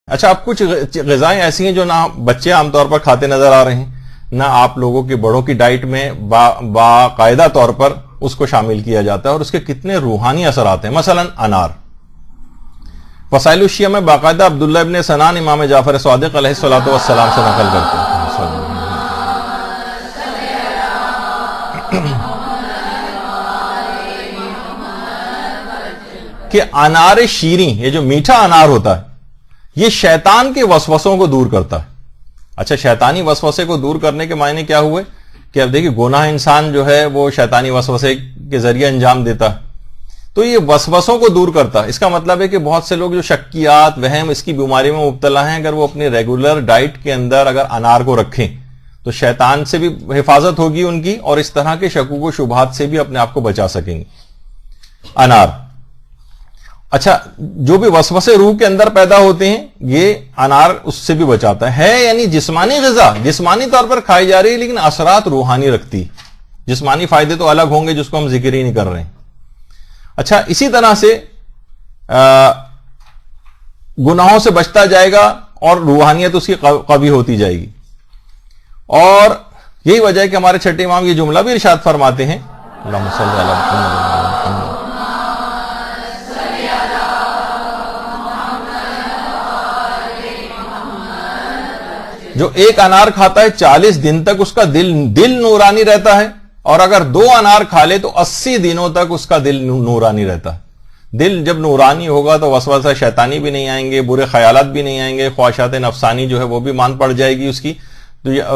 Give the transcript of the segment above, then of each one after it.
اچھا، اب کچھ غذائیں ایسی ہیں جو نہ بچے عام طور پر کھاتے نظر آ رہے ہیں، نہ آپ لوگوں کے بڑوں کی ڈائٹ میں باقاعدہ طور پر اس کو شامل کیا جاتا ہے، اور اس کے کتنے روحانی اثرات ہیں۔ مثلا انار، وسائل الشیعہ میں باقاعدہ عبداللہ ابن سنان امام جعفر صادق علیہ الصلوۃ والسلام سے نقل کرتے ہیں کہ انار شیریں، یہ جو میٹھا انار ہوتا ہے، یہ شیطان کے وسوسوں کو دور کرتا ہے۔ اچھا، شیطانی وسوسے کو دور کرنے کے معنی کیا ہوئے کہ اب دیکھیے گناہ انسان جو ہے وہ شیطانی وسوسے کے ذریعے انجام دیتا ہے، تو یہ وسوسوں کو دور کرتا ہے۔ اس کا مطلب ہے کہ بہت سے لوگ جو شکیات، وہم، اس کی بیماری میں مبتلا ہیں، اگر وہ اپنی ریگولر ڈائٹ کے اندر اگر انار کو رکھیں تو شیطان سے بھی حفاظت ہوگی ان کی، اور اس طرح کے شکوک و شبہات سے بھی اپنے آپ کو بچا سکیں گے۔ انار، اچھا، جو بھی وسوسے روح کے اندر پیدا ہوتے ہیں یہ انار اس سے بھی بچاتا ہے، یعنی جسمانی غذا جسمانی طور پر کھائی جا رہی ہے لیکن اثرات روحانی رکھتی، جسمانی فائدے تو الگ ہوں گے جس کو ہم ذکر ہی نہیں کر رہے ہیں۔ اچھا، اسی طرح سے گناہوں سے بچتا جائے گا اور روحانیت اس کی قوی ہوتی جائے گی، اور یہی وجہ ہے کہ ہمارے چھٹے امام یہ جملہ بھی ارشاد فرماتے ہیں، اللہم صلی علی محمد جو ایک انار کھاتا ہے 40 دن تک اس کا دل نورانی رہتا ہے، اور اگر 2 انار کھا لے تو 80 دنوں تک اس کا دل نورانی رہتا ہے۔ دل جب نورانی ہوگا تو وسوسہ شیطانی بھی نہیں آئیں گے، برے خیالات بھی نہیں آئیں گے، خواہشات نفسانی جو ہے وہ بھی مان پڑ جائے گی اس کی،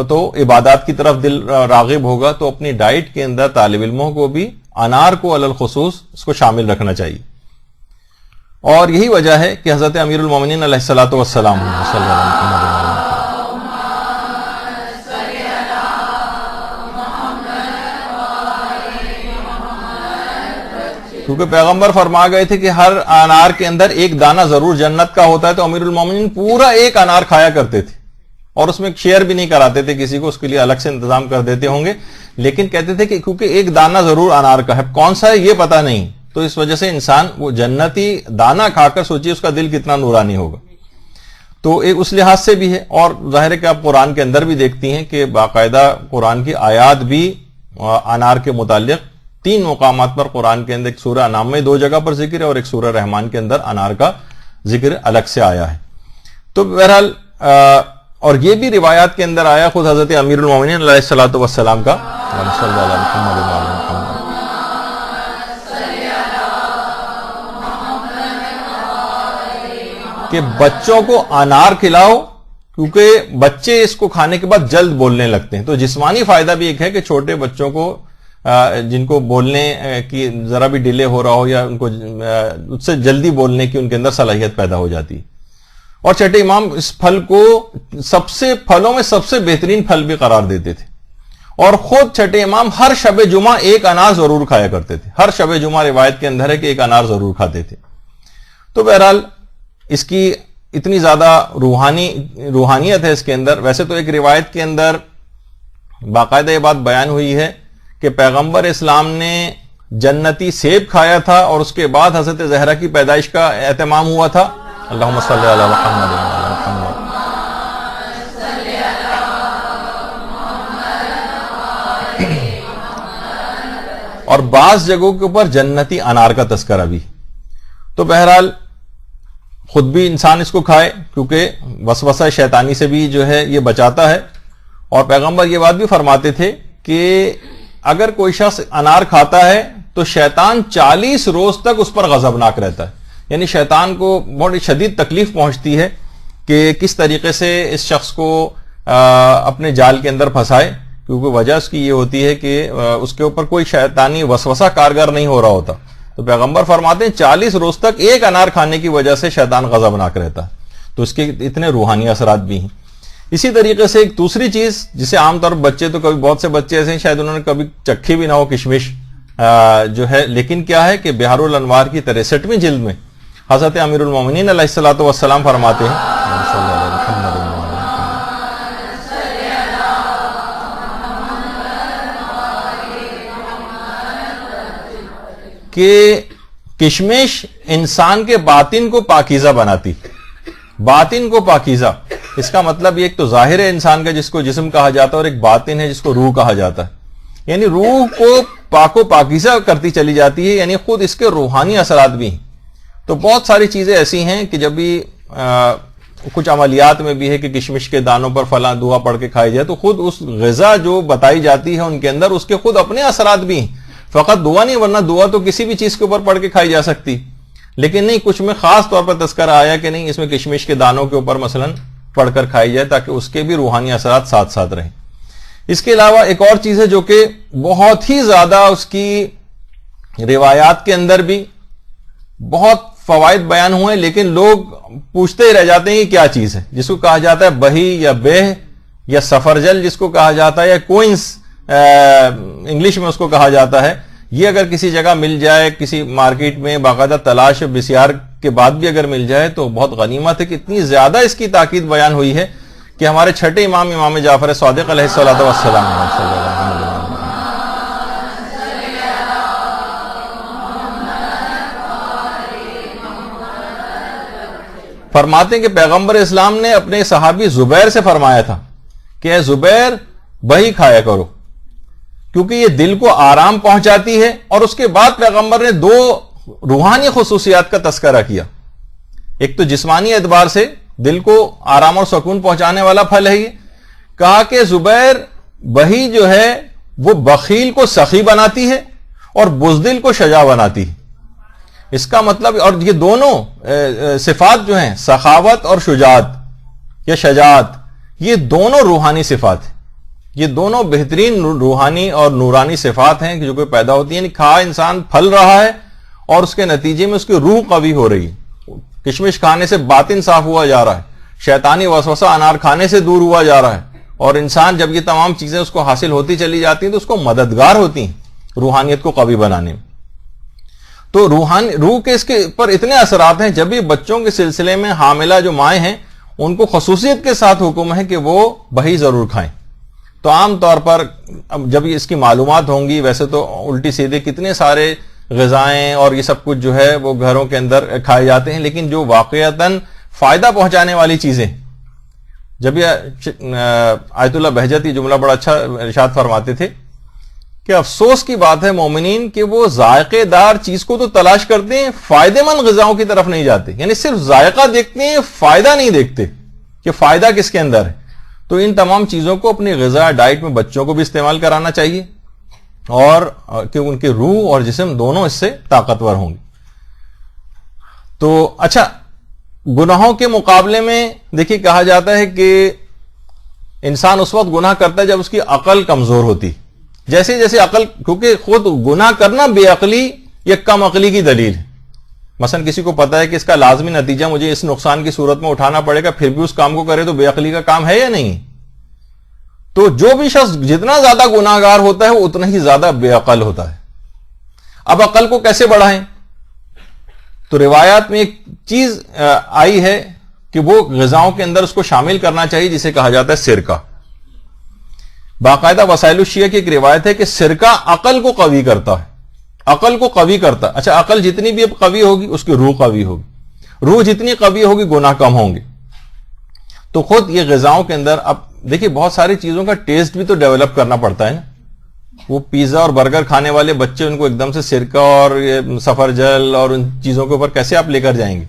تو عبادات کی طرف دل راغب ہوگا۔ تو اپنی ڈائٹ کے اندر طالب علموں کو بھی انار کو علی الخصوص اس کو شامل رکھنا چاہیے، اور یہی وجہ ہے کہ حضرت امیر المومنین علیہ الصلوۃ والسلام صلی اللہ علیہ وسلم کیونکہ پیغمبر فرما گئے تھے کہ ہر انار کے اندر ایک دانہ ضرور جنت کا ہوتا ہے، تو امیر المومنین پورا ایک انار کھایا کرتے تھے، اور اس میں شیئر بھی نہیں کراتے تھے کسی کو، اس کے لیے الگ سے انتظام کر دیتے ہوں گے، لیکن کہتے تھے کہ کیونکہ ایک دانہ ضرور انار کا ہے، کون سا ہے یہ پتہ نہیں، تو اس وجہ سے انسان وہ جنتی دانہ کھا کر سوچیے اس کا دل کتنا نورانی ہوگا۔ تو ایک اس لحاظ سے بھی ہے، اور ظاہر ہے کہ آپ قرآن کے اندر بھی دیکھتی ہیں کہ باقاعدہ قرآن کی آیات بھی انار کے متعلق 3 مقامات پر قرآن کے اندر، ایک سورہ انعام میں 2 جگہ پر ذکر ہے، اور ایک سورہ رحمان کے اندر انار کا ذکر الگ سے آیا ہے۔ تو بہرحال اور یہ بھی روایات کے اندر آیا خود حضرت امیر المومنین علیہ الصلوۃ والسلام کا کہ بچوں کو انار کھلاؤ، کیونکہ بچے اس کو کھانے کے بعد جلد بولنے لگتے ہیں۔ تو جسمانی فائدہ بھی ایک ہے کہ چھوٹے بچوں کو جن کو بولنے کی ذرا بھی ڈیلے ہو رہا ہو، یا ان کو اس سے جلدی بولنے کی ان کے اندر صلاحیت پیدا ہو جاتی ہے۔ اور چھٹے امام اس پھل کو پھلوں میں سب سے بہترین پھل بھی قرار دیتے تھے، اور خود چھٹے امام ہر شب جمعہ ایک انار ضرور کھایا کرتے تھے، ہر شب جمعہ روایت کے اندر ہے کہ ایک انار ضرور کھاتے تھے۔ تو بہرحال اس کی اتنی زیادہ روحانیت ہے اس کے اندر۔ ویسے تو ایک روایت کے اندر باقاعدہ یہ بات بیان ہوئی ہے کہ پیغمبر اسلام نے جنتی سیب کھایا تھا، اور اس کے بعد حضرت زہرا کی پیدائش کا اہتمام ہوا تھا۔ اللہم صلی علی محمد وعلی محمد۔ اور بعض جگہوں کے اوپر جنتی انار کا تذکرہ بھی۔ تو بہرحال خود بھی انسان اس کو کھائے، کیونکہ وسوسہ شیطانی سے بھی جو ہے یہ بچاتا ہے، اور پیغمبر یہ بات بھی فرماتے تھے کہ اگر کوئی شخص انار کھاتا ہے تو شیطان 40 روز تک اس پر غضبناک رہتا ہے، یعنی شیطان کو بہت شدید تکلیف پہنچتی ہے کہ کس طریقے سے اس شخص کو اپنے جال کے اندر پھنسائے، کیونکہ وجہ اس کی یہ ہوتی ہے کہ اس کے اوپر کوئی شیطانی وسوسہ کارگر نہیں ہو رہا ہوتا۔ تو پیغمبر فرماتے ہیں 40 روز تک ایک انار کھانے کی وجہ سے شیطان غضبناک رہتا ہے، تو اس کے اتنے روحانی اثرات بھی ہیں۔ اسی طریقے سے ایک دوسری چیز جسے عام طور پر بچے، تو کبھی بہت سے بچے ایسے ہیں شاید انہوں نے کبھی چکھی بھی نہ ہو، کشمش جو ہے، لیکن کیا ہے کہ بہار الانوار کی 63ویں جلد میں حضرت امیر المومنین علیہ الصلوۃ والسلام فرماتے ہیں کہ کشمش انسان کے باطن کو پاکیزہ بناتی، باطن کو پاکیزہ، اس کا مطلب یہ ایک تو ظاہر ہے انسان کا جس کو جسم کہا جاتا ہے، اور ایک باطن ہے جس کو روح کہا جاتا ہے، یعنی روح کو پاک و پاکیزہ کرتی چلی جاتی ہے، یعنی خود اس کے روحانی اثرات بھی ہیں۔ تو بہت ساری چیزیں ایسی ہیں کہ جب بھی کچھ عملیات میں بھی ہے کہ کشمش کے دانوں پر فلاں دعا پڑھ کے کھائی جائے، تو خود اس غذا جو بتائی جاتی ہے ان کے اندر اس کے خود اپنے اثرات بھی ہیں، فقط دعا نہیں، ورنہ دعا تو کسی بھی چیز کے اوپر پڑھ کے کھائی جا سکتی، لیکن نہیں، کچھ میں خاص طور پر تذکرہ آیا کہ نہیں، اس میں کشمش کے دانوں کے اوپر مثلا پڑھ کر کھائی جائے تاکہ اس کے بھی روحانی اثرات ساتھ ساتھ رہیں۔ اس کے علاوہ ایک اور چیز ہے جو کہ بہت ہی زیادہ اس کی روایات کے اندر بھی بہت فوائد بیان ہوئے، لیکن لوگ پوچھتے ہی رہ جاتے ہیں یہ کیا چیز ہے، جس کو کہا جاتا ہے بہی یا بہ یا سفرجل جس کو کہا جاتا ہے، یا کوئنس انگلش میں اس کو کہا جاتا ہے۔ یہ اگر کسی جگہ مل جائے، کسی مارکیٹ میں باقاعدہ تلاش بسیار کے بعد بھی اگر مل جائے تو بہت غنیمت ہے کہ اتنی زیادہ اس کی تاکید بیان ہوئی ہے کہ ہمارے چھٹے امام جعفر صادق علیہ الصلوۃ والسلام فرماتے ہیں کہ پیغمبر اسلام نے اپنے صحابی زبیر سے فرمایا تھا کہ اے زبیر بہی کھایا کرو، کیونکہ یہ دل کو آرام پہنچاتی ہے۔ اور اس کے بعد پیغمبر نے دو روحانی خصوصیات کا تذکرہ کیا، ایک تو جسمانی اعتبار سے دل کو آرام اور سکون پہنچانے والا پھل ہے، یہ کہا کہ زبیر بہی جو ہے وہ بخیل کو سخی بناتی ہے اور بزدل کو شجاع بناتی ہے۔ اس کا مطلب، اور یہ دونوں صفات جو ہیں سخاوت اور شجاعت یا شجاعت، یہ دونوں روحانی صفات ہیں، یہ دونوں بہترین روحانی اور نورانی صفات ہیں جو کہ پیدا ہوتی ہیں، یعنی کھا انسان پھل رہا ہے اور اس کے نتیجے میں اس کی روح قوی ہو رہی ہے، کشمش کھانے سے باطن صاف ہوا جا رہا ہے، شیطانی وسوسہ انار کھانے سے دور ہوا جا رہا ہے، اور انسان جب یہ تمام چیزیں اس کو حاصل ہوتی چلی جاتی ہیں تو اس کو مددگار ہوتی ہیں روحانیت کو قوی بنانے میں۔ تو روح کے اس کے پر اتنے اثرات ہیں، جب بھی بچوں کے سلسلے میں حاملہ جو مائیں ہیں ان کو خصوصیت کے ساتھ حکم ہے کہ وہ بہی ضرور کھائیں۔ تو عام طور پر جب اس کی معلومات ہوں گی، ویسے تو الٹی سیدھے کتنے سارے غذائیں اور یہ سب کچھ جو ہے وہ گھروں کے اندر کھائے جاتے ہیں، لیکن جو واقعتاً فائدہ پہنچانے والی چیزیں، جب یہ آیت اللہ بہجتی جملہ بڑا اچھا ارشاد فرماتے تھے کہ افسوس کی بات ہے مومنین کہ وہ ذائقے دار چیز کو تو تلاش کرتے ہیں، فائدہ مند غذاؤں کی طرف نہیں جاتے، یعنی صرف ذائقہ دیکھتے ہیں، فائدہ نہیں دیکھتے کہ فائدہ کس کے اندر ہے۔ تو ان تمام چیزوں کو اپنی غذا ڈائٹ میں بچوں کو بھی استعمال کرانا چاہیے، اور کہ ان کے روح اور جسم دونوں اس سے طاقتور ہوں گے۔ تو اچھا، گناہوں کے مقابلے میں دیکھیے کہا جاتا ہے کہ انسان اس وقت گناہ کرتا ہے جب اس کی عقل کمزور ہوتی، جیسے جیسے عقل، کیونکہ خود گناہ کرنا بے عقلی یا کم عقلی کی دلیل ہے۔ مثلا کسی کو پتا ہے کہ اس کا لازمی نتیجہ مجھے اس نقصان کی صورت میں اٹھانا پڑے گا، پھر بھی اس کام کو کرے تو بے عقلی کا کام ہے یا نہیں؟ تو جو بھی شخص جتنا زیادہ گناہ گار ہوتا ہے وہ اتنا ہی زیادہ بے عقل ہوتا ہے۔ اب عقل کو کیسے بڑھائیں؟ تو روایات میں ایک چیز آئی ہے کہ وہ غذاؤں کے اندر اس کو شامل کرنا چاہیے جسے کہا جاتا ہے سرکہ۔ باقاعدہ وسائل الشیعہ کی ایک روایت ہے کہ سرکہ عقل کو قوی کرتا ہے، عقل کو قوی کرتا ہے۔ اچھا، عقل جتنی بھی اب قوی ہوگی اس کی روح قوی ہوگی، روح جتنی قوی ہوگی گناہ کم ہوں گے۔ تو خود یہ غذاؤں کے اندر اب دیکھیے بہت ساری چیزوں کا ٹیسٹ بھی تو ڈیولپ کرنا پڑتا ہے نا۔ وہ پیزا اور برگر کھانے والے بچے، ان کو ایک دم سے سرکہ اور سفرجل اور ان چیزوں کے اوپر کیسے آپ لے کر جائیں گے؟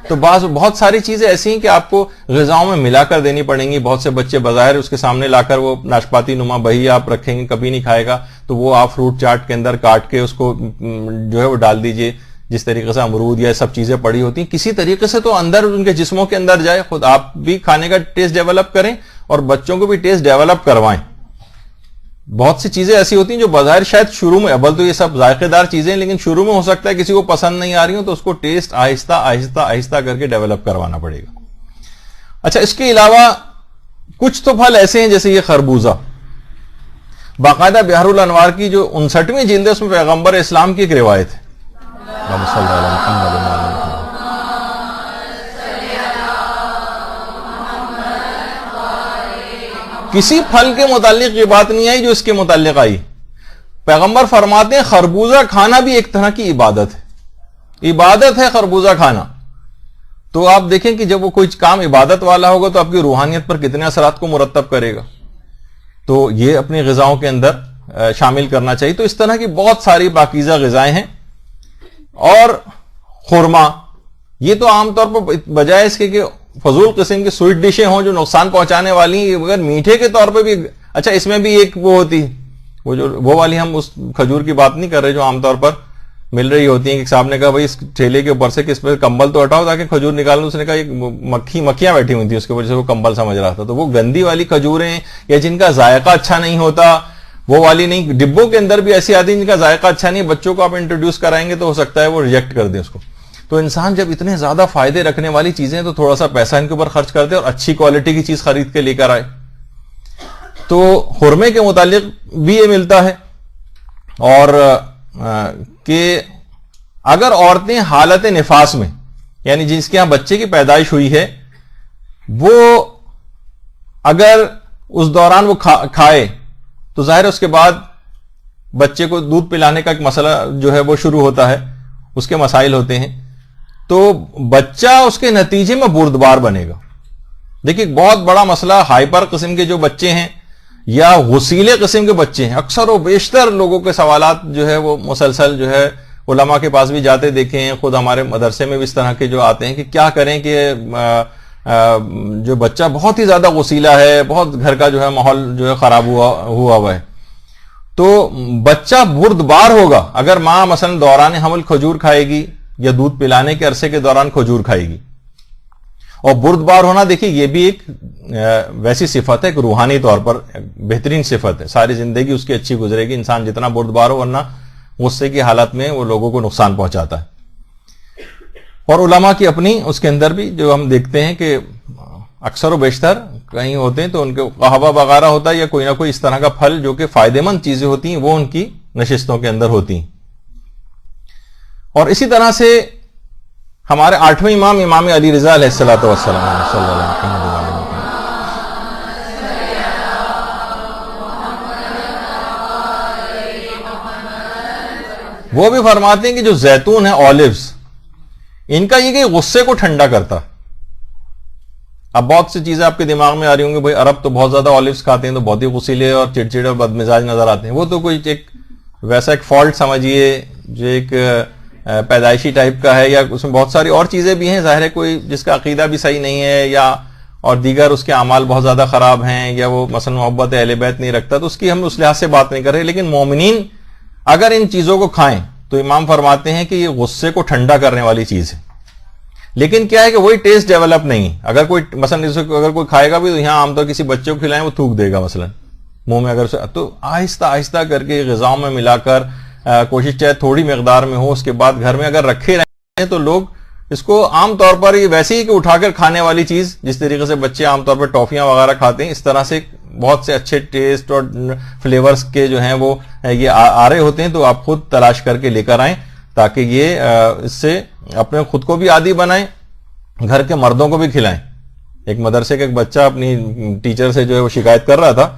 تو بہت ساری چیزیں ایسی ہیں کہ آپ کو غذاؤں میں ملا کر دینی پڑیں گی۔ بہت سے بچے بظاہر اس کے سامنے لا کر وہ ناشپاتی نما بہی آپ رکھیں گے، کبھی نہیں کھائے گا، تو وہ آپ فروٹ چاٹ کے اندر کاٹ کے اس کو جو ہے وہ ڈال دیجئے، جس طریقے سے امرود یا سب چیزیں پڑی ہوتی ہیں، کسی طریقے سے تو اندر ان کے جسموں کے اندر جائے، خود آپ بھی کھانے کا ٹیسٹ ڈیولپ کریں اور بچوں کو بھی ٹیسٹ ڈیولپ کروائیں۔ بہت سی چیزیں ایسی ہوتی ہیں جو بظاہر شاید شروع میں، اول تو یہ سب ذائقے دار چیزیں ہیں، لیکن شروع میں ہو سکتا ہے کسی کو پسند نہیں آ رہی ہوں، تو اس کو ٹیسٹ آہستہ آہستہ آہستہ کر کے ڈیولپ کروانا پڑے گا۔ اچھا، اس کے علاوہ کچھ تو پھل ایسے ہیں جیسے یہ خربوزہ، باقاعدہ بحر الانوار کی جو 59ویں جلد ہے اس میں پیغمبر اسلام کی ایک روایت ہے، کسی پھل کے متعلق یہ بات نہیں آئی جو اس کے متعلق آئی۔ پیغمبر فرماتے ہیں خربوزہ کھانا بھی ایک طرح کی عبادت ہے، عبادت ہے خربوزہ کھانا۔ تو آپ دیکھیں کہ جب وہ کوئی کام عبادت والا ہوگا تو آپ کی روحانیت پر کتنے اثرات کو مرتب کرے گا. تو یہ اپنی غذاؤں کے اندر شامل کرنا چاہیے. تو اس طرح کی بہت ساری پاکیزہ غذائیں ہیں. اور خورما, یہ تو عام طور پر بجائے اس کے کہ فضول قسم کی سویٹ ڈشیں ہوں جو نقصان پہنچانے والی ہیں, اگر میٹھے کے طور پہ بھی اچھا, اس میں بھی ایک وہ ہوتی, وہ والی, ہم اس کھجور کی بات نہیں کر رہے جو عام طور پر مل رہی ہوتی ہیں. کہ صاحب نے کہا بھائی اس ٹھیلے کے اوپر سے کس پہ کمبل تو ہٹاؤ تاکہ کھجور نکالوں. اس نے کہا مکھیاں بیٹھی ہوئی تھی اس کے اوپر سے وہ کمبل سمجھ رہا تھا. تو وہ گندی والی کھجوریں یا جن کا ذائقہ اچھا نہیں ہوتا وہ والی نہیں. ڈبوں کے اندر بھی ایسی آتی ہیں جن کا ذائقہ اچھا نہیں, بچوں کو آپ انٹروڈیوس کرائیں گے تو ہو سکتا ہے وہ ریجیکٹ کر دیں اس کو. تو انسان جب اتنے زیادہ فائدے رکھنے والی چیزیں تو تھوڑا سا پیسہ ان کے اوپر خرچ کر دے اور اچھی کوالٹی کی چیز خرید کے لے کر آئے. تو خرمے کے متعلق بھی یہ ملتا ہے. اور کہ اگر عورتیں حالت نفاس میں, یعنی جس کے ہاں بچے کی پیدائش ہوئی ہے, وہ اگر اس دوران وہ کھائے تو ظاہر اس کے بعد بچے کو دودھ پلانے کا ایک مسئلہ جو ہے وہ شروع ہوتا ہے, اس کے مسائل ہوتے ہیں. تو بچہ اس کے نتیجے میں بردبار بنے گا. دیکھیے بہت بڑا مسئلہ ہائپر قسم کے جو بچے ہیں یا غسیلے قسم کے بچے ہیں, اکثر و بیشتر لوگوں کے سوالات جو ہے وہ مسلسل جو ہے علماء کے پاس بھی جاتے دیکھے ہیں, خود ہمارے مدرسے میں بھی اس طرح کے جو آتے ہیں کہ کیا کریں کہ جو بچہ بہت ہی زیادہ غسیلہ ہے, بہت گھر کا جو ہے ماحول جو ہے خراب ہوا ہے, تو بچہ بردبار ہوگا اگر ماں مثلا دوران حمل کھجور کھائے گی یا دودھ پلانے کے عرصے کے دوران کھجور کھائے گی. اور بردبار ہونا دیکھیے یہ بھی ایک ویسی صفت ہے, ایک روحانی طور پر بہترین صفت ہے. ساری زندگی اس کی اچھی گزرے گی انسان جتنا بردبار ہو, ورنہ غصے کی حالت میں وہ لوگوں کو نقصان پہنچاتا ہے. اور علماء کی اپنی اس کے اندر بھی جو ہم دیکھتے ہیں کہ اکثر و بیشتر کہیں ہوتے ہیں تو ان کے قہوہ وغیرہ ہوتا ہے یا کوئی نہ کوئی اس طرح کا پھل جو کہ فائدے مند چیزیں ہوتی ہیں وہ ان کی نشستوں کے اندر ہوتی ہیں. اور اسی طرح سے ہمارے 8ویں امام امام علی رضا علیہ الصلوۃ والسلام صلی اللہ علیہ وسلم وہ بھی فرماتے ہیں کہ جو زیتون ہے, اولیوز, ان کا یہ کہ غصے کو ٹھنڈا کرتا. اب بہت سی چیزیں آپ کے دماغ میں آ رہی ہوں گی, بھائی عرب تو بہت زیادہ اولیوز کھاتے ہیں تو بہت ہی غصیلے اور چڑچڑے اور بدمزاج نظر آتے ہیں. وہ تو کوئی ایک ویسا ایک فالٹ سمجھیے جو ایک پیدائشی ٹائپ کا ہے, یا اس میں بہت ساری اور چیزیں بھی ہیں. ظاہر ہے کوئی جس کا عقیدہ بھی صحیح نہیں ہے یا اور دیگر اس کے اعمال بہت زیادہ خراب ہیں, یا وہ مثلا محبت اہل بیت نہیں رکھتا, تو اس کی ہم اس لحاظ سے بات نہیں کر رہے. لیکن مومنین اگر ان چیزوں کو کھائیں تو امام فرماتے ہیں کہ یہ غصے کو ٹھنڈا کرنے والی چیز ہے. لیکن کیا ہے کہ وہی ٹیسٹ ڈیولپ نہیں. اگر کوئی مثلا اگر کوئی کھائے گا بھی تو یہاں عام طور کسی بچے کو کھلائیں وہ تھوک دے گا مثلا منہ میں, اگر تو آہستہ آہستہ کر کے غذاؤں میں ملا کر کوشش چاہے تھوڑی مقدار میں ہو, اس کے بعد گھر میں اگر رکھے رہے ہیں تو لوگ اس کو عام طور پر یہ ویسے ہی کہ اٹھا کر کھانے والی چیز, جس طریقے سے بچے عام طور پر ٹافیاں وغیرہ کھاتے ہیں, اس طرح سے بہت سے اچھے ٹیسٹ اور فلیورز کے جو ہیں وہ یہ آ رہے ہوتے ہیں. تو آپ خود تلاش کر کے لے کر آئیں تاکہ یہ اس سے اپنے خود کو بھی عادی بنائیں, گھر کے مردوں کو بھی کھلائیں. ایک مدرسے کا ایک بچہ اپنی ٹیچر سے جو ہے وہ شکایت کر رہا تھا.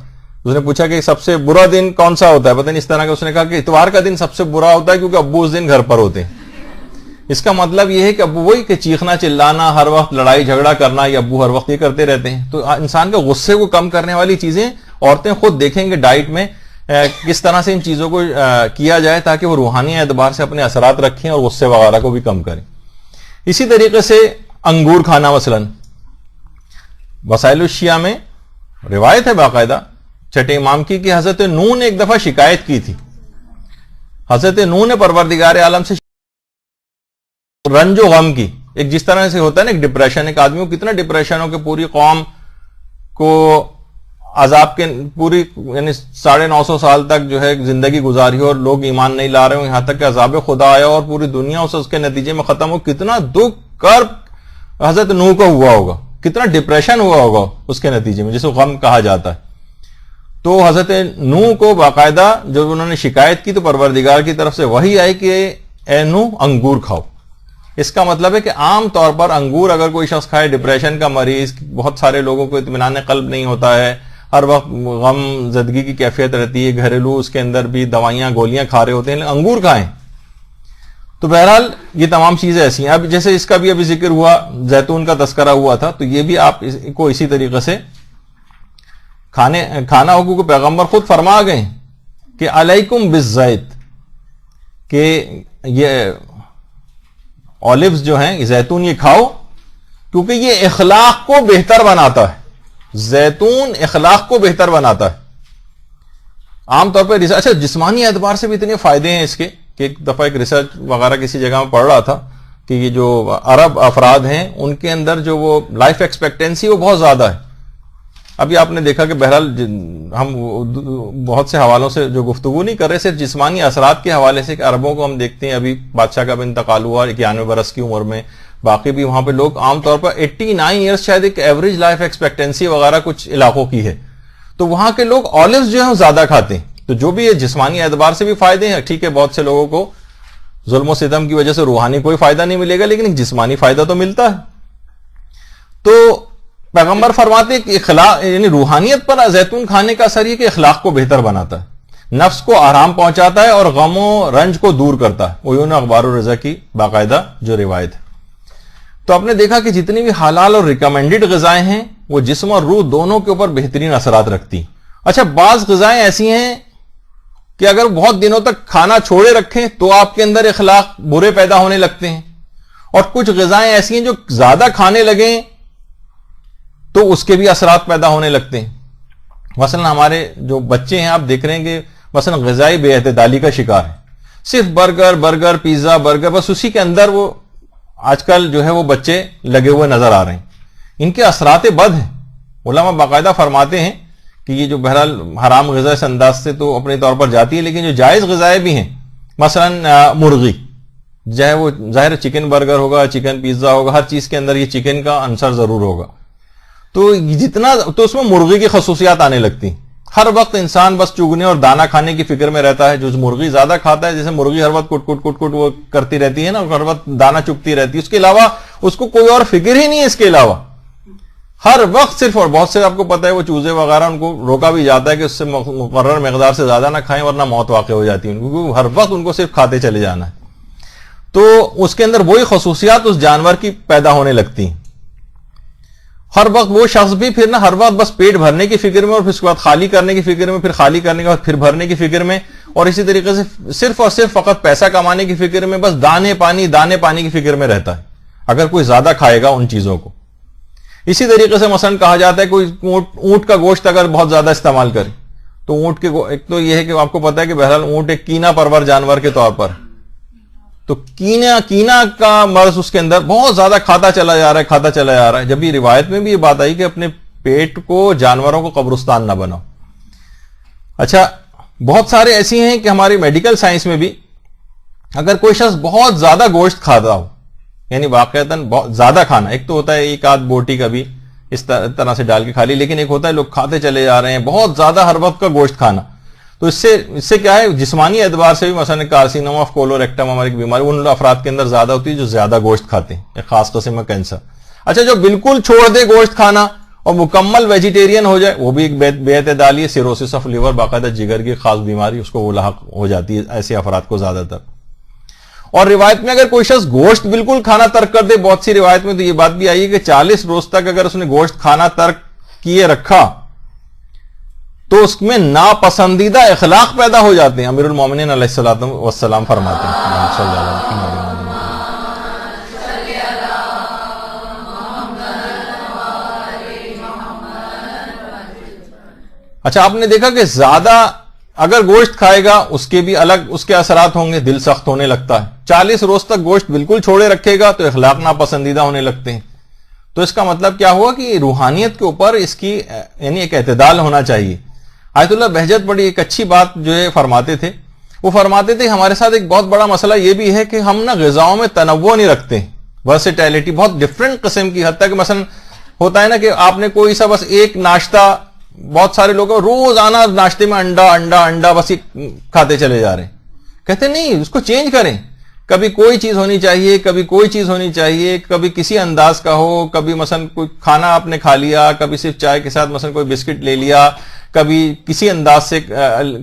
اس نے پوچھا کہ سب سے برا دن کون سا ہوتا ہے, پتہ نہیں اس طرح کا. اس نے کہا کہ اتوار کا دن سب سے برا ہوتا ہے کیونکہ ابو اس دن گھر پر ہوتے ہیں. اس کا مطلب یہ ہے کہ ابو وہی کہ چیخنا چلانا, ہر وقت لڑائی جھگڑا کرنا, یہ ابو ہر وقت یہ کرتے رہتے ہیں. تو انسان کے غصے کو کم کرنے والی چیزیں عورتیں خود دیکھیں گے ڈائٹ میں کس طرح سے ان چیزوں کو کیا جائے تاکہ وہ روحانی اعتبار سے اپنے اثرات رکھیں اور غصے وغیرہ کو بھی کم کریں. اسی طریقے سے انگور کھانا, مثلا وسائل الشیعہ میں روایت ہے باقاعدہ چھٹے امام کی کہ حضرت نوح نے ایک دفعہ شکایت کی تھی. حضرت نوح نے پروردگار عالم سے رنج و غم کی, ایک جس طرح سے ہوتا ہے نا ایک ڈپریشن, ایک آدمی کو کتنا ڈپریشن ہو کہ پوری قوم کو عذاب کے پوری یعنی 950 سال تک جو ہے زندگی گزاری ہو اور لوگ ایمان نہیں لا رہے ہوں, یہاں تک کہ عذاب خدا آیا اور پوری دنیا اس کے نتیجے میں ختم ہو. کتنا دکھ کرب حضرت نوح کو ہوا ہوگا, کتنا ڈپریشن ہوا ہوگا اس کے نتیجے میں, جس کو غم کہا جاتا ہے. تو حضرت نوح کو باقاعدہ جب انہوں نے شکایت کی تو پروردگار کی طرف سے وحی آئی کہ اے نوح انگور کھاؤ. اس کا مطلب ہے کہ عام طور پر انگور اگر کوئی شخص کھائے, ڈپریشن کا مریض, بہت سارے لوگوں کو اطمینان قلب نہیں ہوتا ہے, ہر وقت غم زدگی کی کیفیت رہتی ہے, گھریلو اس کے اندر بھی دوائیاں گولیاں کھا رہے ہوتے ہیں, انگور کھائیں تو بہرحال یہ تمام چیزیں ایسی ہیں. اب جیسے اس کا بھی ابھی ذکر ہوا, زیتون کا تذکرہ ہوا تھا, تو یہ بھی آپ اس کو اسی طریقے سے کھانا ہو, کیونکہ پیغمبر خود فرما گئے کہ علیکم بالزیت, کہ یہ اولیوز جو ہیں, زیتون یہ کھاؤ کیونکہ یہ اخلاق کو بہتر بناتا ہے. زیتون اخلاق کو بہتر بناتا ہے. عام طور پہ اچھا جسمانی اعتبار سے بھی اتنے فائدے ہیں اس کے کہ ایک دفعہ ایک ریسرچ وغیرہ کسی جگہ میں پڑھ رہا تھا کہ یہ جو عرب افراد ہیں ان کے اندر جو وہ لائف ایکسپیکٹینسی وہ بہت زیادہ ہے. ابھی آپ نے دیکھا کہ بہرحال ہم بہت سے حوالوں سے جو گفتگو نہیں کر رہے, صرف جسمانی اثرات کے حوالے سے کہ عربوں کو ہم دیکھتے ہیں, ابھی بادشاہ کا بھی انتقال ہوا 91 برس کی عمر میں, باقی بھی وہاں پہ لوگ عام طور پر 89 ایئرس شاید ایک ایوریج لائف ایکسپیکٹینسی وغیرہ کچھ علاقوں کی ہے. تو وہاں کے لوگ آلیوز جو ہیں زیادہ کھاتے ہیں. تو جو بھی یہ جسمانی اعتبار سے بھی فائدے ہیں, ٹھیک ہے بہت سے لوگوں کو ظلم و ستم کی وجہ سے روحانی کوئی فائدہ نہیں ملے گا, لیکن ایک جسمانی فائدہ تو ملتا ہے. تو پیغمبر فرماتے ہیں کہ اخلاق یعنی روحانیت پر زیتون کھانے کا اثر یہ کہ اخلاق کو بہتر بناتا ہے, نفس کو آرام پہنچاتا ہے اور غم و رنج کو دور کرتا ہے. عیون اخبار الرضا کی باقاعدہ جو روایت ہے. تو آپ نے دیکھا کہ جتنی بھی حلال اور ریکمینڈڈ غذائیں ہیں وہ جسم اور روح دونوں کے اوپر بہترین اثرات رکھتی. اچھا بعض غذائیں ایسی ہیں کہ اگر بہت دنوں تک کھانا چھوڑے رکھیں تو آپ کے اندر اخلاق برے پیدا ہونے لگتے ہیں, اور کچھ غذائیں ایسی ہیں جو زیادہ کھانے لگیں تو اس کے بھی اثرات پیدا ہونے لگتے ہیں. مثلا ہمارے جو بچے ہیں آپ دیکھ رہے ہیں کہ مثلا غذائی بے اعتدالی کا شکار ہے, صرف برگر پیزا برگر, بس اسی کے اندر وہ آج کل جو ہے وہ بچے لگے ہوئے نظر آ رہے ہیں. ان کے اثرات بد ہیں. علماء باقاعدہ فرماتے ہیں کہ یہ جو بہرحال حرام غذا اس انداز سے تو اپنے طور پر جاتی ہے, لیکن جو جائز غذائیں بھی ہیں, مثلا مرغی, چاہے وہ ظاہر چکن برگر ہوگا, چکن پیزا ہوگا, ہر چیز کے اندر یہ چکن کا عنصر ضرور ہوگا. تو جتنا تو اس میں مرغی کی خصوصیات آنے لگتی. ہر وقت انسان بس چگنے اور دانا کھانے کی فکر میں رہتا ہے. جو مرغی زیادہ کھاتا ہے, جیسے مرغی ہر وقت کٹ کٹ وہ کرتی رہتی ہے نا, ہر وقت دانا چگتی رہتی ہے, اس کے علاوہ اس کو کوئی اور فکر ہی نہیں ہے. اس کے علاوہ ہر وقت صرف, اور بہت سے آپ کو پتا ہے وہ چوزے وغیرہ ان کو روکا بھی جاتا ہے کہ اس سے مقرر مقدار سے زیادہ نہ کھائیں ورنہ موت واقع ہو جاتی ہے, کیونکہ ہر وقت ان کو صرف کھاتے چلے جانا ہے. تو اس کے اندر وہی خصوصیات اس جانور کی پیدا ہونے لگتی ہیں. ہر وقت وہ شخص بھی پھر نا ہر وقت بس پیٹ بھرنے کی فکر میں, اور پھر اس کے بعد خالی کرنے کی فکر میں, پھر خالی کرنے کے بعد پھر بھرنے کی فکر میں, اور اسی طریقے سے صرف اور صرف فقط پیسہ کمانے کی فکر میں, بس دانے پانی کی فکر میں رہتا ہے اگر کوئی زیادہ کھائے گا ان چیزوں کو. اسی طریقے سے مثلا کہا جاتا ہے کوئی اونٹ کا گوشت اگر بہت زیادہ استعمال کرے تو اونٹ کے ایک تو یہ ہے کہ آپ کو پتا ہے کہ بہرحال اونٹ ایک کینا پرور جانور کے طور پر, تو کینا کا مرض اس کے اندر بہت زیادہ کھاتا چلا جا رہا ہے. جب یہ روایت میں بھی یہ بات آئی کہ اپنے پیٹ کو جانوروں کو قبرستان نہ بناؤ. اچھا بہت سارے ایسی ہیں کہ ہماری میڈیکل سائنس میں بھی اگر کوئی شخص بہت زیادہ گوشت کھاتا ہو, یعنی واقعتاً بہت زیادہ کھانا, ایک تو ہوتا ہے ایک آدھ بوٹی کا بھی اس طرح سے ڈال کے کھا لی, لیکن ایک ہوتا ہے لوگ کھاتے چلے جا رہے ہیں بہت زیادہ ہر وقت کا گوشت کھانا. تو اس سے کیا ہے جسمانی اعتبار سے بھی مثلا کارسینوما آف کولوریکٹم ہماری بیماری ان افراد کے اندر زیادہ ہوتی ہے جو زیادہ گوشت کھاتے ہیں, ایک خاص قسم کا کینسر. اچھا جو بالکل چھوڑ دے گوشت کھانا اور مکمل ویجیٹیرین ہو جائے, وہ بھی ایک بے اعتدالی ہے, سیروسس آف لیور, باقاعدہ جگر کی خاص بیماری اس کو وہ لاحق ہو جاتی ہے ایسے افراد کو زیادہ تر. اور روایت میں اگر کوئی شخص گوشت بالکل کھانا ترک کر دے, بہت سی روایت میں تو یہ بات بھی آئی ہے کہ 40 روز تک اگر اس نے گوشت کھانا ترک کیے رکھا تو اس میں ناپسندیدہ اخلاق پیدا ہو جاتے ہیں. امیر المومنین علیہ الصلوۃ والسلام فرماتے ہیں. اچھا آپ نے دیکھا کہ زیادہ اگر گوشت کھائے گا اس کے بھی الگ اس کے اثرات ہوں گے, دل سخت ہونے لگتا ہے. 40 روز تک گوشت بالکل چھوڑے رکھے گا تو اخلاق ناپسندیدہ ہونے لگتے ہیں. تو اس کا مطلب کیا ہوا کہ روحانیت کے اوپر اس کی یعنی ایک اعتدال ہونا چاہیے. آیت اللہ بہجت بڑی ایک اچھی بات جو ہے فرماتے تھے, وہ فرماتے تھے ہمارے ساتھ ایک بہت بڑا مسئلہ یہ بھی ہے کہ ہم نا غذاؤں میں تنوع نہیں رکھتے, ورسٹیلٹی بہت ڈفرینٹ قسم کی, حتیٰ کہ مثلا ہوتا ہے نا کہ آپ نے کوئی سا بس ایک ناشتہ, بہت سارے لوگ روز آنا ناشتے میں انڈا بس کھاتے چلے جا رہے ہیں. کہتے نہیں, اس کو چینج کریں, کبھی کوئی چیز ہونی چاہیے, کبھی کوئی چیز ہونی چاہیے, کبھی کسی انداز کا ہو, کبھی مثلا کوئی کھانا آپ نے کھا لیا, کبھی صرف چائے کے ساتھ مثلا کوئی بسکٹ لے لیا, کبھی کسی انداز سے